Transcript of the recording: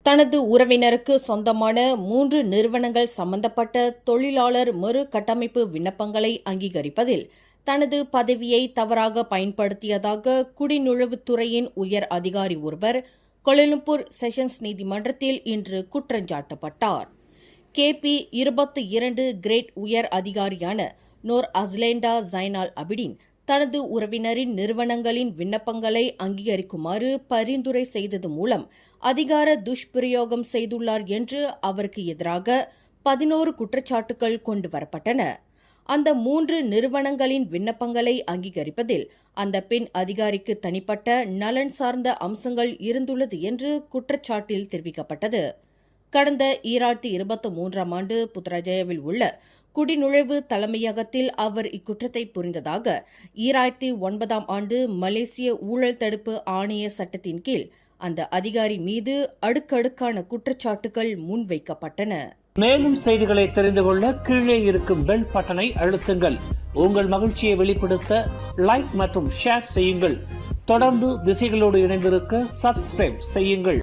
தனது உறவினருக்கு சொந்தமான 3 நிறுவனங்கள் சம்பந்தப்பட்ட தொழிலாளர் மறுகட்டமைப்பு விண்ணப்பங்களை அங்கீகரிப்பதில் தனது பதவியை தவறாக பயன்படுத்தியதாக குடிநுழைவுத்துறையின் உயர் அதிகாரி ஒருவர் கோலாலம்பூர் செஷன்ஸ் நீதிமன்றத்தில் இன்று குற்றஞ்சாட்டப்பட்டார். KP 22 கிரேட் உயர் அதிகாரியான நோர் அஸ்லேண்டா ஜைனால் அபிடின் தனது உறவினரின் நிறுவனங்களின் விண்ணப்பங்களை அங்கீகரிக்குமாறு பரிந்துரை செய்தது மூலம் அதிகார துஷ்பிரயோகம் செய்துள்ளார் என்று அவருக்கு எதிராக 11 குற்றச்சாட்டுகள் கொண்டுவரப்பட்டன. அந்த 3 நிறுவனங்களின் விண்ணப்பங்களை அங்கீகரிப்பதில் அந்த பெண் அதிகாரிக்கு தனிப்பட்ட நலன் சார்ந்த அம்சங்கள் இருந்துள்ளது என்று குற்றச்சாட்டில் தெரிவிக்கப்பட்டது. கடந்த 2023ஆம் ஆண்டு புத்ராஜயாவில் உள்ள குடிநுழைவு தலைமையகத்தில் அவர் இக்குற்றத்தை புரிந்ததாக 2009ஆம் ஆண்டு மலேசிய ஊழல் தடுப்பு ஆணைய சட்டத்தின் கீழ் அந்த அதிகாரி மீது அடுக்கடுக்கான குற்றச்சாட்டுகள் முன்வைக்கப்பட்டன. மேலும் செய்திகளை தெரிந்து கொள்ள கீழே இருக்கும் பெல் பட்டனை அழுத்துங்கள். உங்கள் மகிழ்ச்சியை வெளிப்படுத்த லைக் மற்றும் ஷேர் செய்யுங்கள். தொடர்ந்து திசைகளோடு இணைந்திருக்க சப்ஸ்கிரைப் செய்யுங்கள்.